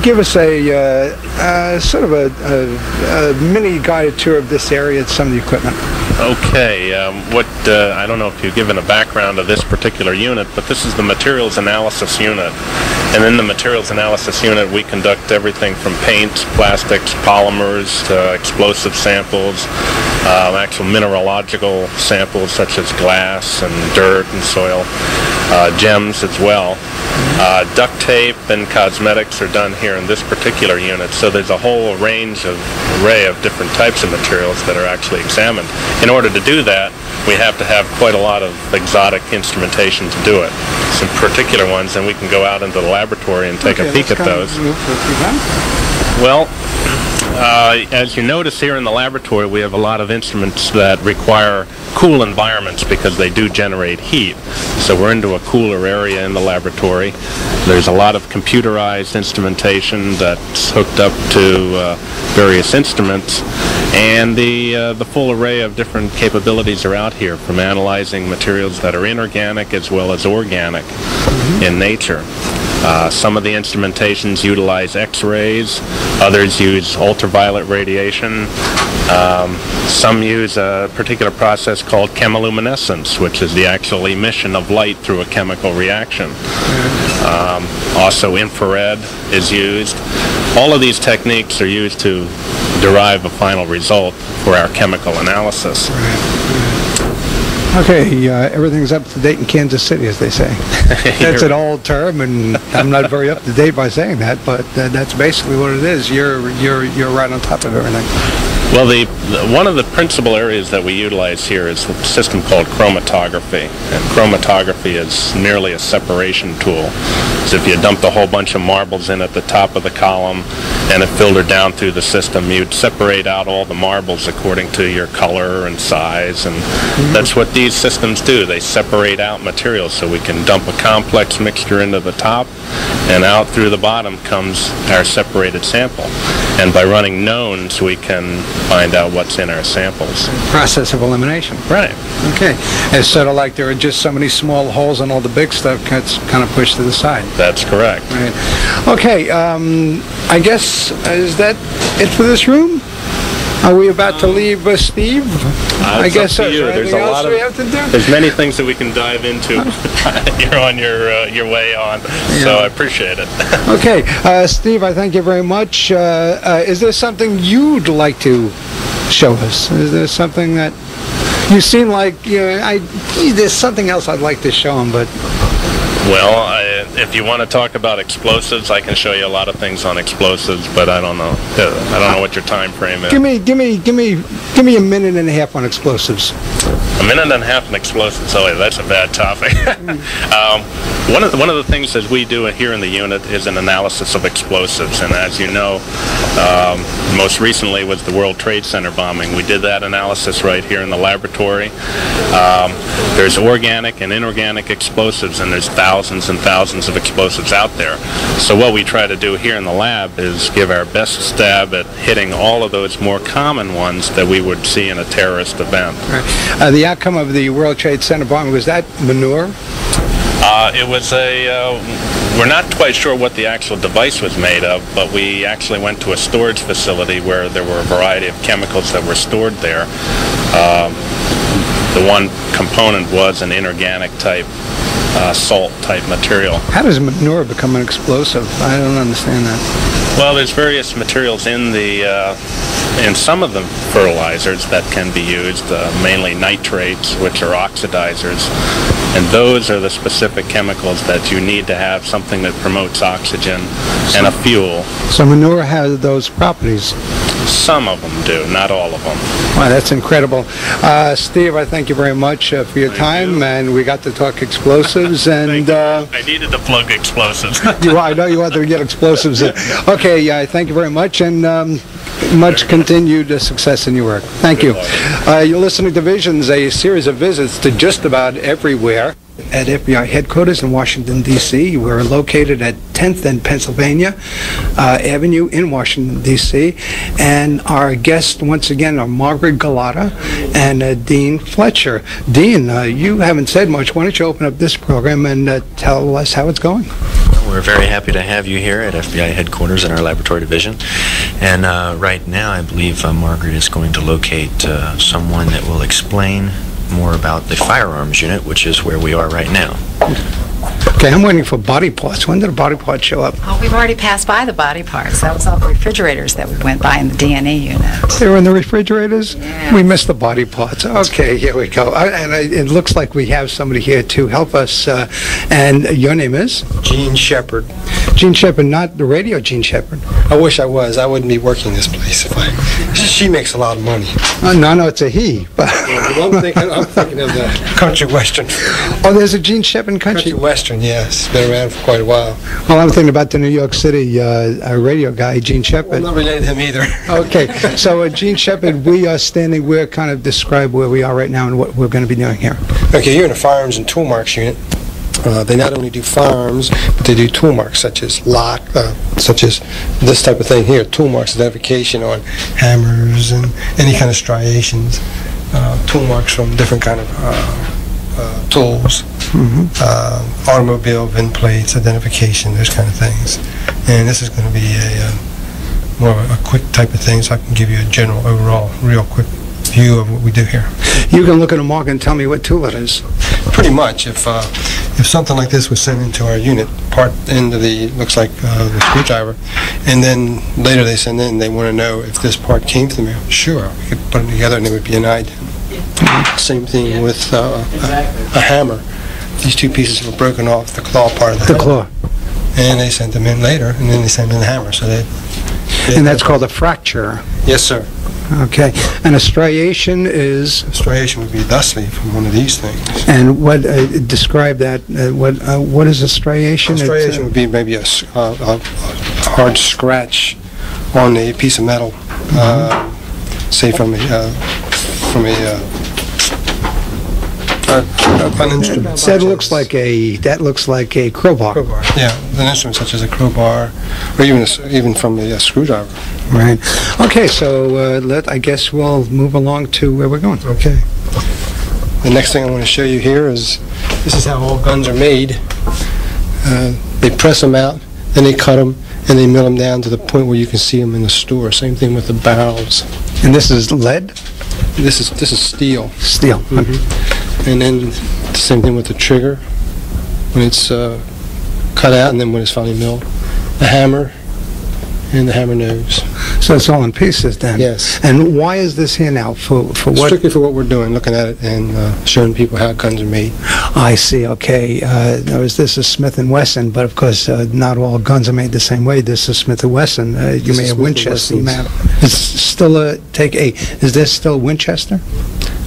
give us a sort of a mini guided tour of this area and some of the equipment. Okay, I don't know if you've given a background of this particular unit, but this is the materials analysis unit. And in the materials analysis unit, we conduct everything from paint, plastics, polymers, to explosive samples, actual mineralogical samples such as glass and dirt and soil, gems as well. Duct tape and cosmetics are done here in this particular unit, so there's a whole array of different types of materials that are actually examined. In order to do that, we have to have quite a lot of exotic instrumentation to do it. Some particular ones, and we can go out into the laboratory and take a peek at those. Well, as you notice here in the laboratory, we have a lot of instruments that require cool environments because they do generate heat. So we're into a cooler area in the laboratory. There's a lot of computerized instrumentation that's hooked up to various instruments, and the full array of different capabilities are out here, from analyzing materials that are inorganic as well as organic in nature. Some of the instrumentations utilize X-rays, others use ultraviolet radiation. Some use a particular process called chemiluminescence, which is the actual emission of light through a chemical reaction. Also infrared is used. All of these techniques are used to derive a final result for our chemical analysis. Okay, everything's up to date in Kansas City, as they say. That's an old term, and I'm not very up to date by saying that, but that's basically what it is. You're right on top of everything. Well, one of the principal areas that we utilize here is a system called chromatography. And chromatography is merely a separation tool. So if you dumped a whole bunch of marbles in at the top of the column and it filtered down through the system, you'd separate out all the marbles according to your color and size. And that's what these systems do. They separate out materials, so we can dump a complex mixture into the top, and out through the bottom comes our separated sample. And by running knowns, we can find out what's in our samples. Process of elimination. Right. Okay. It's sort of like there are just so many small holes and all the big stuff gets kind of pushed to the side. That's correct. Right. Okay. I guess, is that it for this room? Are we about to leave Steve? I guess so. There's a lot we have to do? There's many things that we can dive into. You're on your way on, so I appreciate it. Okay, Steve, I thank you very much. Is there something you'd like to show us? Is there something that you seem like there's something else I'd like to show him, but. Well, if you want to talk about explosives, I can show you a lot of things on explosives, but I don't know. I don't know what your time frame is. Give me a minute and a half on explosives. A minute and a half on explosives. Oh, that's a bad topic. One of the things that we do here in the unit is an analysis of explosives, and as you know, most recently was the World Trade Center bombing. We did that analysis right here in the laboratory. There's organic and inorganic explosives, and there's thousands and thousands of explosives out there. So what we try to do here in the lab is give our best stab at hitting all of those more common ones that we would see in a terrorist event. Right. The outcome of the World Trade Center bombing, was that manure? It was we're not quite sure what the actual device was made of, but we actually went to a storage facility where there were a variety of chemicals that were stored there. The one component was an inorganic type salt type material. How does manure become an explosive? I don't understand that. Well, there's various materials in some of the fertilizers that can be used, mainly nitrates, which are oxidizers, and those are the specific chemicals that you need to have something that promotes oxygen and a fuel. So manure has those properties? Some of them do, not all of them. Wow, that's incredible. Steve, I thank you very much for your time, and we got to talk explosives. And I needed to plug explosives. I know you wanted to get explosives in. Okay, thank you very much, and much continued success in your work. Thank you. You're listening to Visions, a series of visits to just about everywhere at FBI headquarters in Washington, D.C. We're located at 10th and Pennsylvania Avenue in Washington, D.C. And our guests, once again, are Margaret Gulotta and Dean Fletcher. Dean, you haven't said much. Why don't you open up this program and tell us how it's going? We're very happy to have you here at FBI headquarters in our Laboratory Division. And right now, I believe Margaret is going to locate someone that will explain more about the firearms unit, which is where we are right now. Okay, I'm waiting for body parts. When did the body parts show up? Oh, we've already passed by the body parts. That was all the refrigerators that we went by in the DNA unit. They were in the refrigerators? Yeah. We missed the body parts. Okay, here we go. It looks like we have somebody here to help us. And your name is? Gene Shepard. Gene Shepard, not the radio Gene Shepard. I wish I was. I wouldn't be working this place if I... She makes a lot of money. No, it's a he. But I'm thinking of the country western. Oh, there's a Gene Shepard Country western, yes. Been around for quite a while. Well, I'm thinking about the New York City radio guy, Gene Shepard. I'm not related to him either. Okay, so Gene Shepard, we're kind of describe where we are right now and what we're going to be doing here. Okay, you're in the Firearms and Toolmarks unit. They not only do firearms, but they do tool marks, such as such as this type of thing here, tool marks, identification on hammers and any kind of striations, tool marks from different kind of tools, automobile VIN plates, identification, those kind of things. And this is going to be a more of a quick type of thing, so I can give you a general, overall, real quick view of what we do here. You can look at a mark and tell me what tool it is. Pretty much. If something like this was sent into our unit, part into the, looks like the screwdriver, and then later they send in, they want to know if this part came to the mail. Sure, we could put it together and it would be an ident. Same thing with a hammer. These two pieces were broken off the claw part of the hammer. claw. And they sent them in later, and then they sent in the hammer. So and that's called a fracture. Yes, sir. Okay, and a striation is? A striation would be thusly from one of these things. And what, describe that, what is a striation? A striation would be maybe a hard scratch on a piece of metal, say from an instrument. That looks like a crowbar. Crowbar. Yeah, an instrument such as a crowbar, or even from a screwdriver. Right. Okay, so I guess we'll move along to where we're going. Okay. The next thing I want to show you here is, this is how all guns are made. They press them out, then they cut them, and they mill them down to the point where you can see them in the store. Same thing with the barrels. And this is lead? This is steel. Steel. And then the same thing with the trigger, when it's cut out and then when it's finally milled. The hammer and the hammer nose. So it's all in pieces then? Yes. And why is this here now? For what? Strictly for what we're doing, looking at it and showing people how guns are made. I see, okay. This is Smith & Wesson, but of course not all guns are made the same way. This is Smith & Wesson. You may have Winchester. It's still is this still Winchester?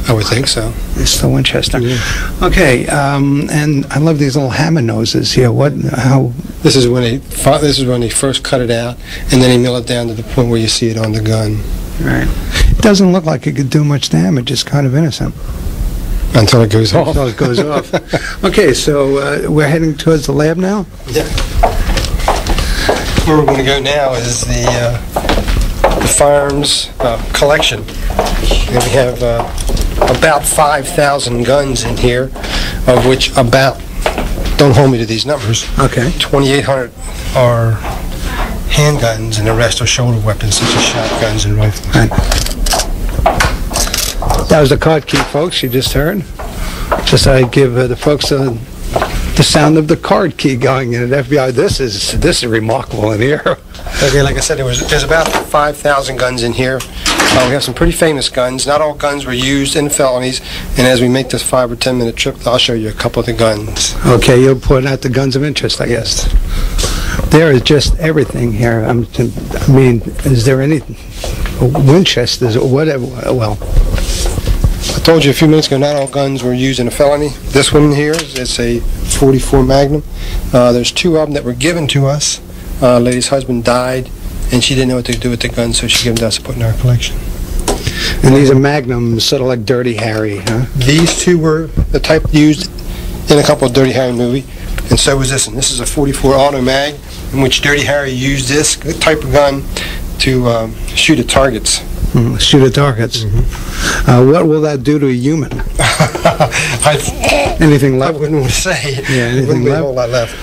I would think so. It's still Winchester. Yeah. Okay, and I love these little hammer noses here. How? This is when they first cut it out, and then they mill it down to the point where you see it on the gun. Right. It doesn't look like it could do much damage. It's kind of innocent. Until it goes off. Until it goes off. Okay, so we're heading towards the lab now? Yeah. Where we're going to go now is the firearms collection. And we have about 5,000 guns in here, of which about, don't hold me to these numbers, okay, 2,800 are handguns and the rest are shoulder weapons such as shotguns and rifles. Right. That was the card key, folks, you just heard. Just I give the folks the sound of the card key going in at FBI. This is remarkable in here. Okay, like I said, there's about 5,000 guns in here. We have some pretty famous guns. Not all guns were used in felonies, and as we make this 5 or 10 minute trip, I'll show you a couple of the guns. Okay, you'll point out the guns of interest, I guess. There is just everything here. I mean, is there any Winchesters or whatever? Well, I told you a few minutes ago, not all guns were used in a felony. This one here is a 44 Magnum. There's 2 of them that were given to us. Lady's husband died, and she didn't know what to do with the gun, so she gave them to us to put in our collection. And these are Magnums, sort of like Dirty Harry, huh? These 2 were the type used in a couple of Dirty Harry movies, and so was this one. This is a 44 auto mag, in which Dirty Harry used this type of gun to shoot at targets. Shoot at targets. What will that do to a human? Anything left? I wouldn't want to say. Yeah, anything wouldn't be left? a whole lot left.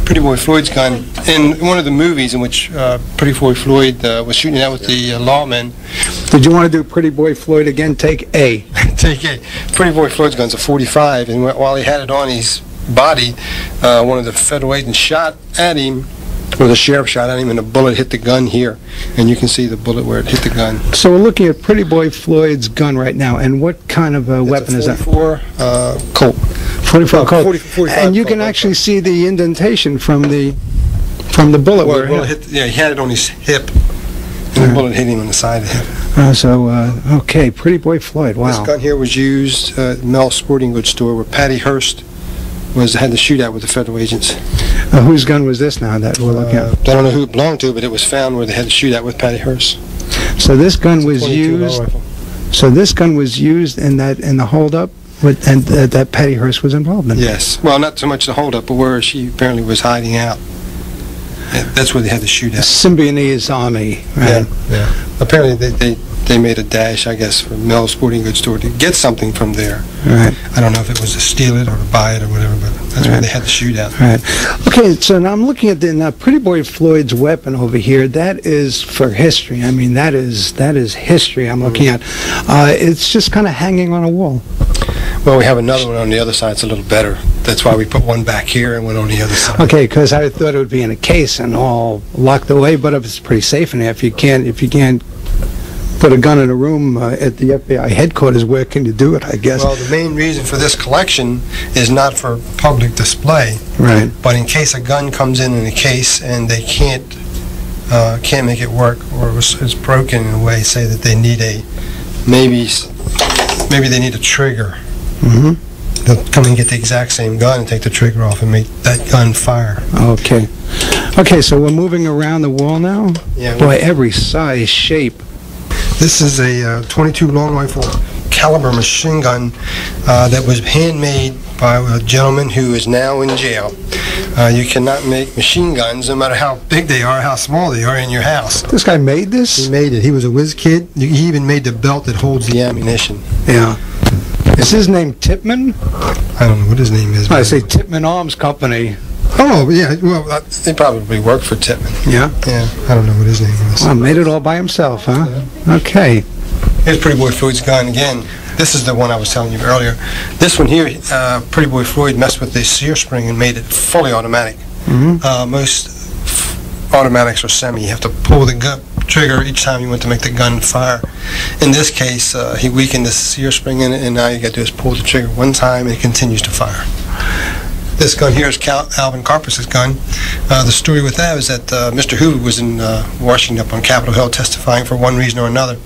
Pretty Boy Floyd's gun. In one of the movies in which Pretty Boy Floyd was shooting out with the lawmen. Did you want to do Pretty Boy Floyd again? Take A. Take A. Pretty Boy Floyd's gun's a .45, and while he had it on his body, one of the federal agents shot at him, or the sheriff shot at him, and the bullet hit the gun here. And you can see the bullet where it hit the gun. So we're looking at Pretty Boy Floyd's gun right now, and what kind of a weapon is that? 44 Colt. 44 Colt. 45 and you Colt, can actually see the indentation from the bullet. Well, the bullet hit, yeah, he had it on his hip, and the bullet hit him on the side of the hip. Okay, Pretty Boy Floyd, wow. This gun here was used at Mel's Sporting Goods store where Patty Hearst had the shootout with the federal agents. Whose gun was this now that we're looking at? I don't know who it belonged to, but it was found where they had the shootout with Patty Hearst. So this gun was used. So this gun was used in the holdup, and that Patty Hearst was involved in. Yes. Well, not so much the holdup, but where she apparently was hiding out. That's where they had the shootout. Symbionese Army. Right? Yeah. Apparently they made a dash, I guess, from Mel's Sporting Goods store to get something from there. Right. I don't know if it was to steal it or to buy it or whatever, but that's where they had the shootout. Right. Okay, so now I'm looking at the Pretty Boy Floyd's weapon over here. That is for history. I mean, that is history I'm looking at. It's just kind of hanging on a wall. Well, we have another one on the other side. It's a little better. That's why we put one back here and one on the other side. Okay, because I thought it would be in a case and all locked away, but it's pretty safe in there. If you can't put a gun in a room at the FBI headquarters, where can you do it, I guess? Well, the main reason for this collection is not for public display. Right. But in case a gun comes in a case and they can't make it work, or it's broken in a way, say that they need maybe they need a trigger. Mm-hmm. They'll come and get the exact same gun and take the trigger off and make that gun fire. Okay. Okay, so we're moving around the wall now? Yeah. Boy, every size, shape. This is a .22 long rifle caliber machine gun that was handmade by a gentleman who is now in jail. You cannot make machine guns, no matter how big they are, how small they are, in your house. This guy made this? He made it. He was a whiz kid. He even made the belt that holds the ammunition. Yeah. Is his name Tipman? I don't know what his name is. I say Tipman Arms Company. Oh, yeah. Well, he probably worked for Tipman. Yeah? Yeah. I don't know what his name is. Well, made it all by himself, huh? Yeah. Okay. Here's Pretty Boy Floyd's gun again. This is the one I was telling you earlier. This one here, Pretty Boy Floyd messed with the sear spring and made it fully automatic. Mm-hmm. Most automatics are semi. You have to pull the trigger each time you want to make the gun fire. In this case, he weakened the sear spring in it, and now you got to do is pull the trigger one time, and it continues to fire. This gun here is Alvin Karpis' gun. The story with that is that Mr. Hoover was in Washington up on Capitol Hill testifying for one reason or another,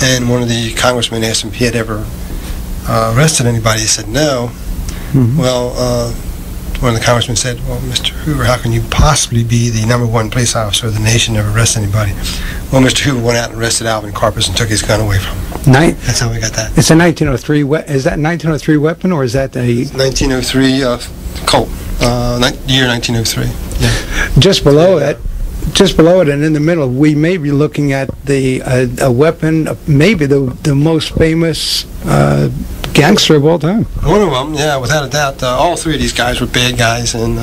and one of the congressmen asked him if he had ever arrested anybody. He said no. Mm-hmm. Well, one of the congressmen said, well, Mr. Hoover, how can you possibly be the #1 police officer of the nation, never arrest anybody? Well, Mr. Hoover went out and arrested Alvin Karpis and took his gun away from him. That's how we got that. It's a 1903 is that 1903 weapon, or is that a 1903 Colt, year 1903. Yeah. Just below it, and in the middle, we may be looking at a weapon, maybe the most famous gangster of all time. One of them, yeah, without a doubt. All three of these guys were bad guys, and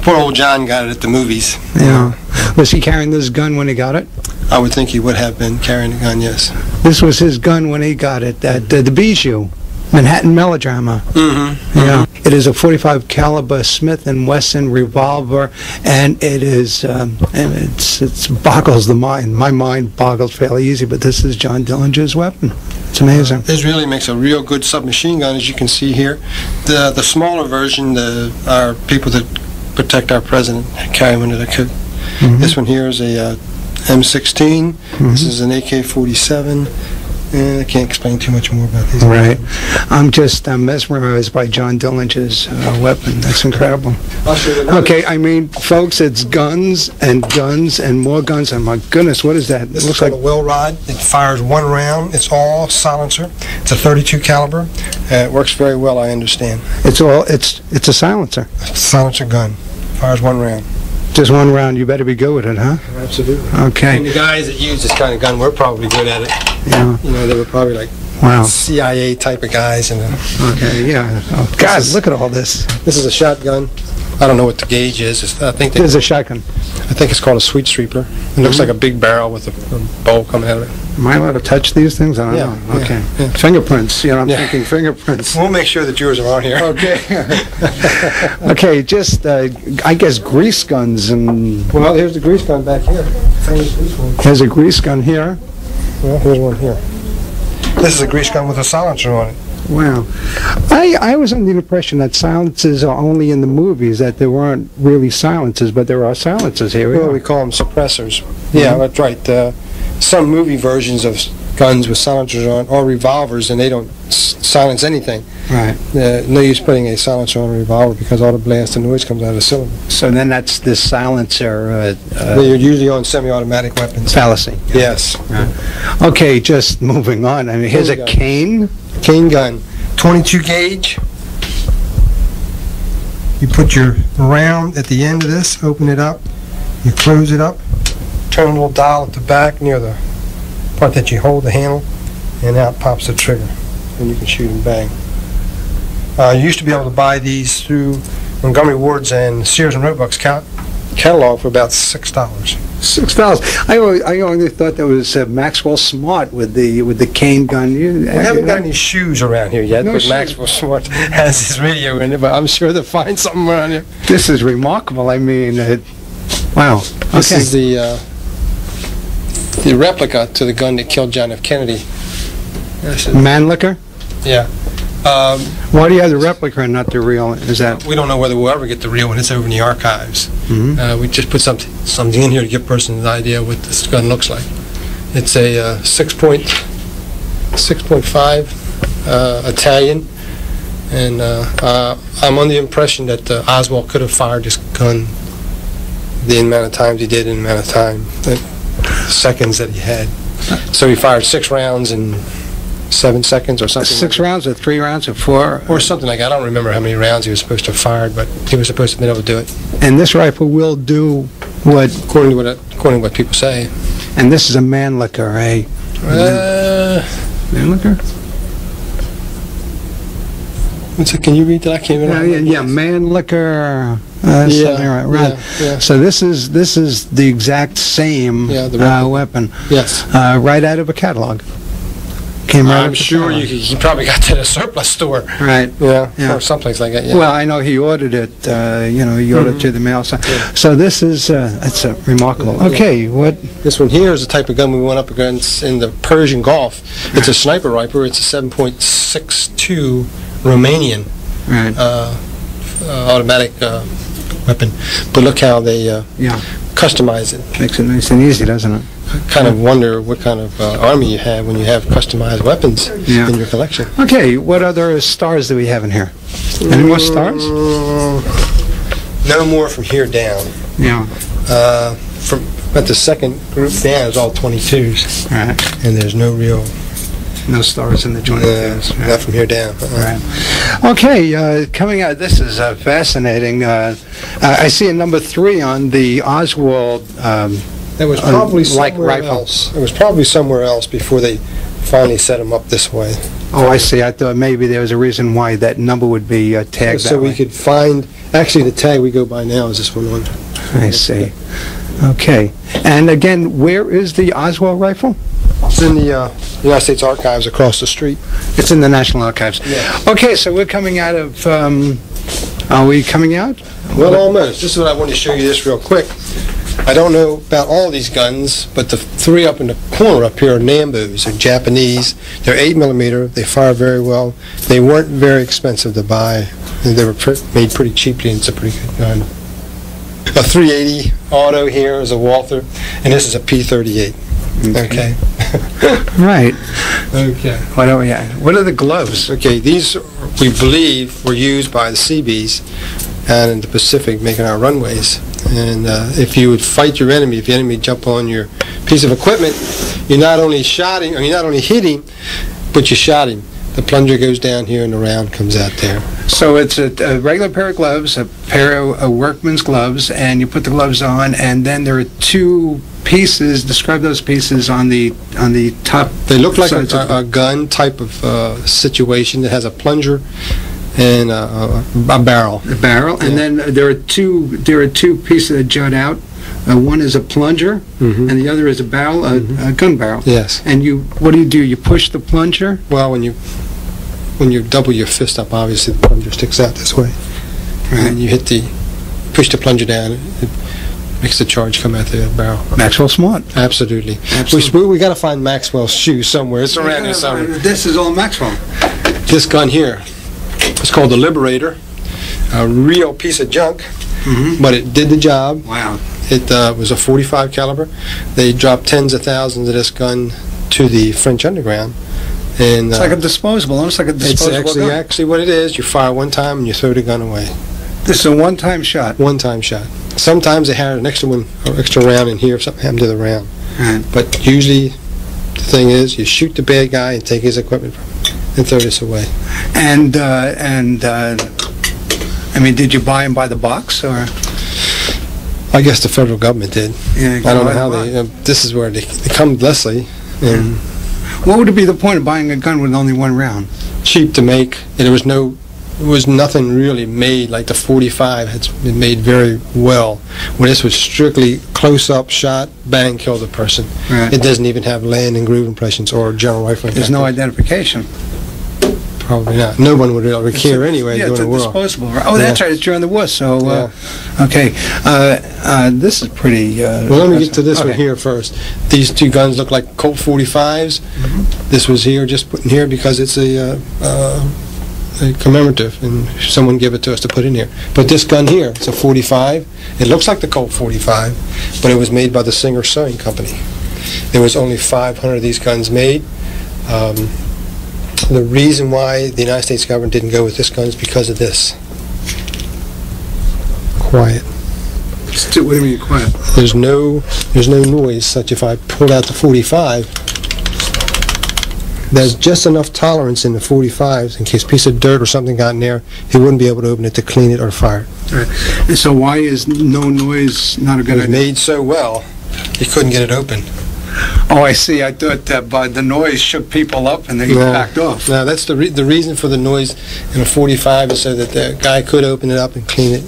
poor old John got it at the movies. Yeah. Was he carrying this gun when he got it? I would think he would have been carrying a gun, yes. This was his gun when he got it at the Bijou, Manhattan Melodrama. Mm-hmm. Yeah. It is a .45 caliber Smith & Wesson revolver, and it is it boggles the mind. My mind boggles fairly easy, but this is John Dillinger's weapon. It's amazing. This really makes a real good submachine gun, as you can see here. The smaller version, our people that protect our president carry them under their coat. Mm-hmm. This one here is a M16. Mm-hmm. This is an AK-47. And I can't explain too much more about these. Right. I'm mesmerized by John Dillinger's weapon. That's incredible. I'll show you okay, I mean, folks, it's guns and more guns, and my goodness, what is that? This looks like a well rod. It fires one round. It's all silencer. It's a .32 caliber. It works very well, I understand. It's a silencer. It's a silencer gun. Fires one round. Just one round. You better be good with it, huh? Absolutely. Okay. And the guys that use this kind of gun were probably good at it. Yeah. You know, they were probably like Wow. CIA type of guys. And Okay, yeah. Oh, God, look at all this. this is a shotgun. I don't know what the gauge is. I think This is a shotgun. I think it's called a sweet sweeper. It looks like a big barrel with a bowl coming out of it. Am I allowed to touch these things? I don't Yeah, know. yeah, Okay. yeah. Fingerprints. You know, I'm Yeah. thinking fingerprints. We'll make sure that yours are on here. Okay. Okay, just, I guess, grease guns and... Well, here's the grease gun back here. There's a grease gun here. Well, here's one here. This is a grease gun with a silencer on it. Wow. I was under the impression that silencers are only in the movies, that there weren't really silencers, but there are silencers here. Well, we call them suppressors. Yeah, that's right. Some movie versions of guns with silencers on, or revolvers, and they don't silence anything. Right. No use putting a silencer on a revolver because all the blast and noise comes out of the cylinder. So then that's this silencer They're usually on semi-automatic weapons. fallacy. Yes. Okay, just moving on. I mean, here's a cane. Cane gun, 22 gauge. You put your round at the end of this, open it up, you close it up, turn a little dial at the back near the part that you hold the handle, and out pops the trigger, and you can shoot and bang. You used to be able to buy these through Montgomery Ward's and Sears and Roebuck's catalog for about $6. $6. I only thought that was Maxwell Smart with the cane gun. We haven't got any shoes around here yet, No but shoes. Maxwell Smart has his radio in it, but I'm sure they'll find something around here. This is remarkable. I mean, wow. This Okay. is the replica to the gun that killed John F. Kennedy. Mannlicher? Yeah. Why do you have the replica and not the real? Is that? We don't know whether we'll ever get the real one. It's over in the archives. We just put something in here to give a person an idea what this gun looks like. It's a 6.5 Italian, and I'm under the impression that Oswald could have fired this gun the amount of times he did in the amount of time, seconds that he had. So he fired 6 rounds in 7 seconds or something. 6 rounds or 3 rounds or 4? Or something like that. I don't remember how many rounds he was supposed to have fired, but he was supposed to have been able to do it. And this rifle will do what? According to what people say. And this is a Mannlicher, eh? Mannlicher? Can you read that? I can't remember. Yeah, Mannlicher. Something right. Yeah. So this is the exact same weapon. Yes. Right out of a catalog. Came right out I'm of the sure catalog. you probably got that at a surplus store. Right. Yeah. Or someplace like that. Yeah. Well, I know he ordered it. He ordered it to the mail. So this is it's remarkable. Okay, what? This one here is the type of gun we went up against in the Persian Gulf. It's a sniper rifle. It's a 7.62 Romanian automatic weapon. But look how they customize it. Makes it nice and easy, doesn't it? Kind of wonder what kind of army you have when you have customized weapons in your collection. Okay, what other stars do we have in here? Any more stars? No more from here down. Yeah. From about the second group down is all 22s. Right. And there's no stars in the 22s. Not from here down. Right. Okay, coming out, this is fascinating. I see a number 3 on the Oswald. It was probably somewhere rifle. else. It was probably somewhere else before they finally set them up this way. Oh, I see. I thought maybe there was a reason why that number would be tagged So that way. we could find, actually the tag we go by now is this one on. I see. Okay. And again, where is the Oswald rifle? It's in the United States Archives across the street. It's in the National Archives. Yeah. Okay, so we're coming out of, are we coming out? Well, almost. This is what I want to show you this real quick. I don't know about all these guns, but the 3 up in the corner up here are Nambos. They're Japanese. They're 8mm. They fire very well. They weren't very expensive to buy. They were made pretty cheaply, and it's a pretty good gun. A 380 auto here is a Walther, and this is a P38. Okay. Right. Okay. What are the gloves? Okay, these, we believe, were used by the Seabees out in the Pacific making our runways. And if you would fight your enemy, if the enemy jump on your piece of equipment, you're not only shot him, or you're not only hit him, but you shot him. The plunger goes down here and the round comes out there. So it's a regular pair of gloves, a pair of workman's gloves, and you put the gloves on, and then there are two pieces. Describe those pieces on the top. They look like a gun type of situation that has a plunger and a barrel. A barrel, and then there are two pieces that jut out. One is a plunger, and the other is a barrel, a gun barrel. Yes. And what do? You push the plunger? Well, when you double your fist up, obviously the plunger sticks out this way. Right. And you push the plunger down, it makes the charge come out the barrel. Maxwell smart. Absolutely. We got to find Maxwell's shoe somewhere. It's around here somewhere. This is all Maxwell. This gun here, it's called the Liberator. A real piece of junk, but it did the job. Wow. It was a .45 caliber. They dropped tens of thousands of this gun to the French underground. And it's like a disposable, almost like a disposable it's gun. actually what it is. You fire one time and you throw the gun away. This is a one-time shot? One-time shot. Sometimes they had an extra round in here if something happened to the round. Right. But usually the thing is you shoot the bad guy and take his equipment from him and throw this away. And I mean, did you buy him by the box, or? I guess the federal government did. Yeah, I don't know how they. This is where they come Leslie. And what would be the point of buying a gun with only one round? Cheap to make. And there was nothing really made like the .45 had been made very well. Well, this was strictly close-up shot, bang, kill the person. Right. It doesn't even have land and groove impressions or general rifle. There's no identification. Probably not. No one would really care anyway. Yeah, it's a disposable. Oh, that's right. It's during the war. So, okay. This is pretty. Well, let me get to this one here first. These two guns look like Colt .45s. This was here, just put in here because it's a commemorative, and someone gave it to us to put in here. But this gun here, it's a .45. It looks like the Colt .45, but it was made by the Singer Sewing Company. There was only 500 of these guns made. The reason why the United States government didn't go with this gun is because of this. Quiet. What do you mean quiet? There's no noise, such if I pulled out the .45, there's just enough tolerance in the .45s in case a piece of dirt or something got in there, he wouldn't be able to open it to clean it or fire it. Right. And so why is no noise not a good idea? It was made so well, you couldn't get it open. Oh, I see. I thought that by the noise shook people up and they backed off. No, that's the reason for the noise in a .45 is so that the guy could open it up and clean it,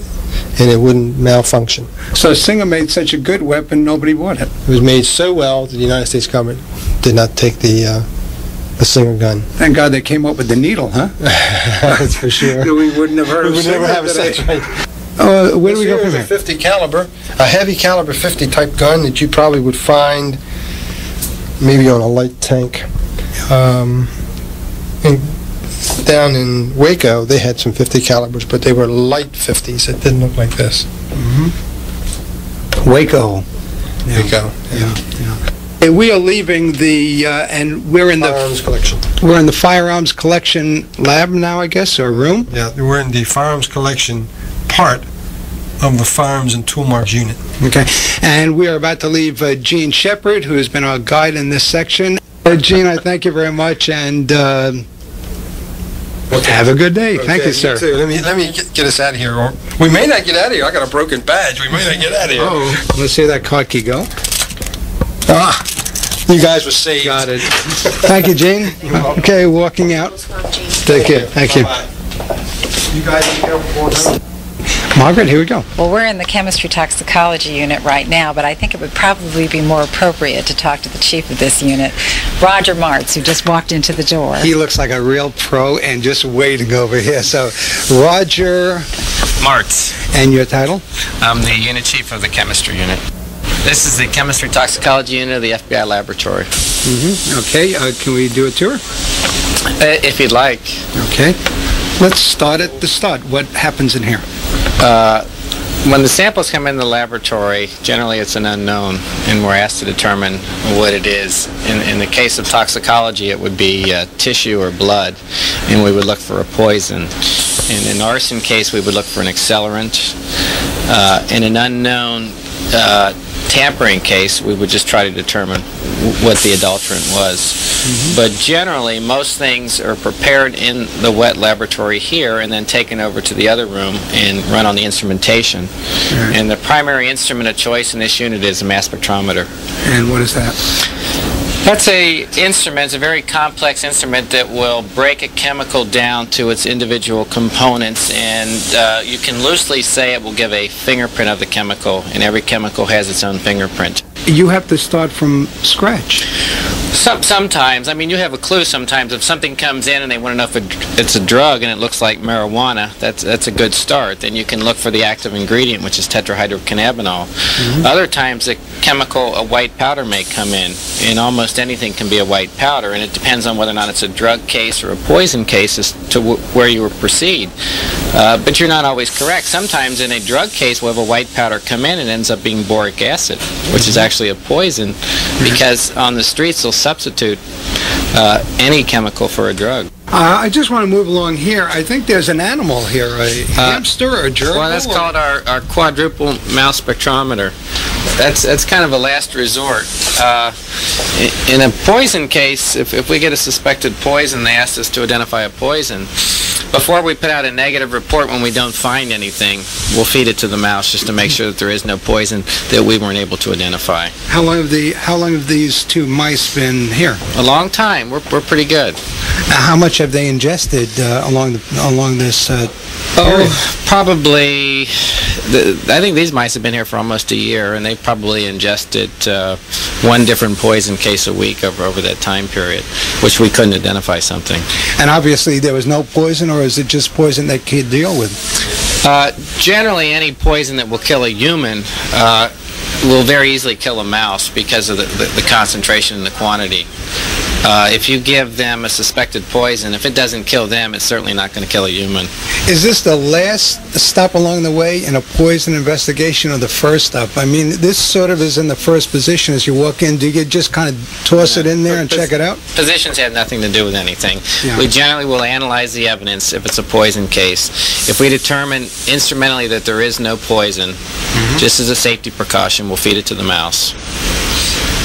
and it wouldn't malfunction. So Singer made such a good weapon, nobody bought it. It was made so well that the United States government did not take the Singer gun. Thank God they came up with the needle, huh? That's for sure. We wouldn't have heard of Singer. We would never have today. such right. Where do we go from here? A 50 caliber, a heavy caliber 50 type gun that you probably would find maybe on a light tank. Down in Waco, they had some 50 calibers, but they were light 50s. It didn't look like this. Waco. Waco. Yeah. And we are leaving the and we're in Firearms collection. We're in the firearms collection lab now, I guess, or room. Yeah, we're in the firearms collection part of the Firearms and Toolmarks unit. Okay, and we are about to leave Gene Shepard, who has been our guide in this section. Gene, I thank you very much, and have a good day. Thank you, sir. You too. Let me get us out of here. Or we may not get out of here. I got a broken badge. We may not get out of here. Oh, let's see that car key go. Ah, you guys were saved. Got it. Thank you, Gene. Okay, walking out. Take care. Thank you. You guys be careful. Margaret, here we go. Well, we're in the chemistry toxicology unit right now, but I think it would probably be more appropriate to talk to the chief of this unit, Roger Martz, who just walked into the door. He looks like a real pro and just waiting over here. So, Roger Martz. And your title? I'm the unit chief of the chemistry unit. This is the chemistry toxicology unit of the F.B.I. laboratory. Okay, can we do a tour? If you'd like. Okay. Let's start at the start. What happens in here? When the samples come in the laboratory, generally it's an unknown, and we're asked to determine what it is. In the case of toxicology, it would be tissue or blood, and we would look for a poison. In an arson case, we would look for an accelerant. In an unknown tampering case, we would just try to determine what the adulterant was. But generally, most things are prepared in the wet laboratory here and then taken over to the other room and run on the instrumentation. Right. And the primary instrument of choice in this unit is a mass spectrometer. And what is that? That's a instrument, it's a very complex instrument that will break a chemical down to its individual components, and you can loosely say it will give a fingerprint of the chemical, and every chemical has its own fingerprint. You have to start from scratch. Sometimes. I mean, you have a clue sometimes. If something comes in and they want to know if it's a drug and it looks like marijuana, that's a good start. Then you can look for the active ingredient, which is tetrahydrocannabinol. Other times, a white powder may come in, and almost anything can be a white powder, and it depends on whether or not it's a drug case or a poison case as to where you will proceed. But you're not always correct. Sometimes in a drug case, we'll have a white powder come in and it ends up being boric acid, which is actually a poison, because on the streets they'll substitute any chemical for a drug. I just want to move along here. I think there's an animal here, a hamster or a gerbil? Well, that's called our quadruple mouse spectrometer. That's kind of a last resort. In a poison case, if we get a suspected poison, they ask us to identify a poison. Before we put out a negative report when we don't find anything, we'll feed it to the mouse just to make sure that there is no poison that we weren't able to identify. How long have these two mice been here? A long time. We're pretty good. How much have they ingested along this period? Probably. I think these mice have been here for almost a year, and they probably ingested one different poison case a week over that time period, which we couldn't identify something. And obviously there was no poison, or is it just poison they could deal with? Generally, any poison that will kill a human will very easily kill a mouse because of the concentration and the quantity. If you give them a suspected poison, if it doesn't kill them, it's certainly not going to kill a human. Is this the last stop along the way in a poison investigation, or the first stop? I mean, this sort of is in the first position as you walk in. Do you just kind of toss it in there and check it out? Positions have nothing to do with anything. Yeah. We generally will analyze the evidence if it's a poison case. If we determine instrumentally that there is no poison, just as a safety precaution, we'll feed it to the mouse.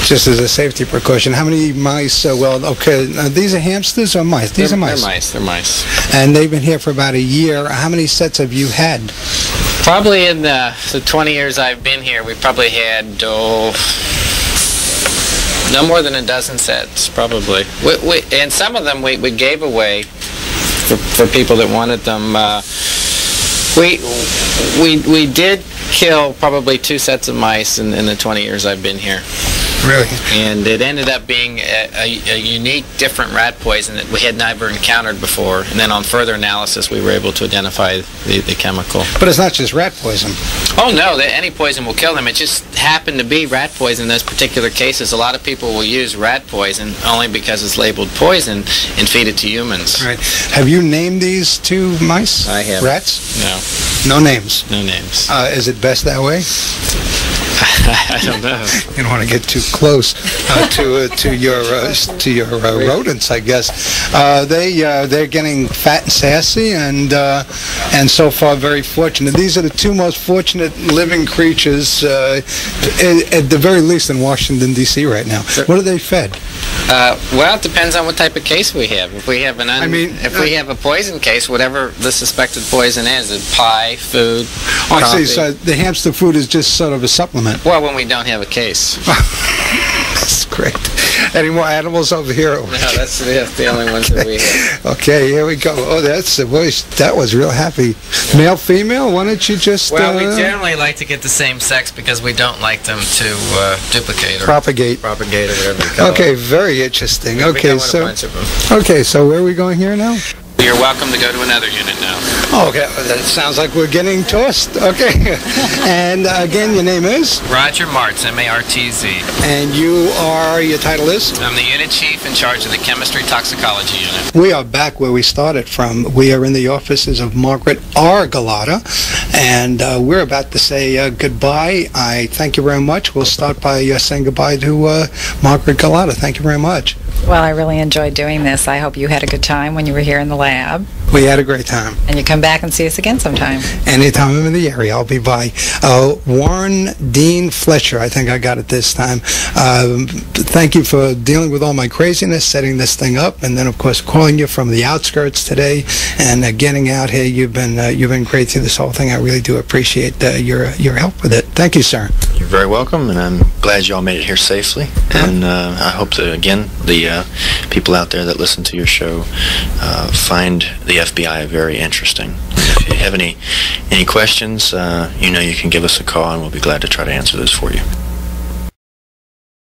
Just as a safety precaution. How many mice? These are hamsters or mice? These are mice. They're mice. And they've been here for about a year. How many sets have you had? Probably in the 20 years I've been here, we probably had no more than a dozen sets, probably. And some of them we gave away for people that wanted them. We did kill probably 2 sets of mice in the 20 years I've been here. Really? And it ended up being a unique, different rat poison that we had never encountered before. And then on further analysis, we were able to identify the chemical. But it's not just rat poison. Oh, no. Any poison will kill them. It just happened to be rat poison in those particular cases. A lot of people will use rat poison only because it's labeled poison and feed it to humans. Right. Have you named these 2 mice? I have. Rats? No. No names? No names. Is it best that way? I don't know. You don't want to get too close to your rodents, I guess. They're getting fat and sassy, and so far very fortunate. These are the 2 most fortunate living creatures, at the very least, in Washington D.C. right now. What are they fed? Well, it depends on what type of case we have. If we have if we have a poison case, whatever the suspected poison is pie, food. Oh, I see. So the hamster food is just sort of a supplement. Well, when we don't have a case. That's great. Any more animals over here? No, that's the only ones that we have. Okay, here we go. Oh, that's the voice. That was real happy. Male, female? Why don't you just... Well, we generally like to get the same sex because we don't like them to duplicate or propagate or whatever you call Okay, it. very interesting. We got a bunch of them. Okay, so where are we going here now? You're welcome to go to another unit now. Oh, okay, that sounds like we're getting tossed. Okay. And again, your name is? Roger Martz, M-A-R-T-Z. And your title is? I'm the unit chief in charge of the chemistry toxicology unit. We are back where we started from. We are in the offices of Margaret R. Gulotta, and we're about to say goodbye. I thank you very much. We'll start by saying goodbye to Margaret Gulotta. Thank you very much. Well, I really enjoyed doing this. I hope you had a good time when you were here in the lab. We had a great time. And you come back and see us again sometime. Anytime I'm in the area, I'll be by. Warren Dean Fletcher, I think I got it this time. Thank you for dealing with all my craziness, setting this thing up, and then, of course, calling you from the outskirts today and getting out here. You've been great through this whole thing. I really do appreciate your help with it. Thank you, sir. You're very welcome, and I'm glad you all made it here safely. And I hope that, again, the people out there that listen to your show find the FBI very interesting. If you have any questions, you can give us a call, and we'll be glad to try to answer those for you.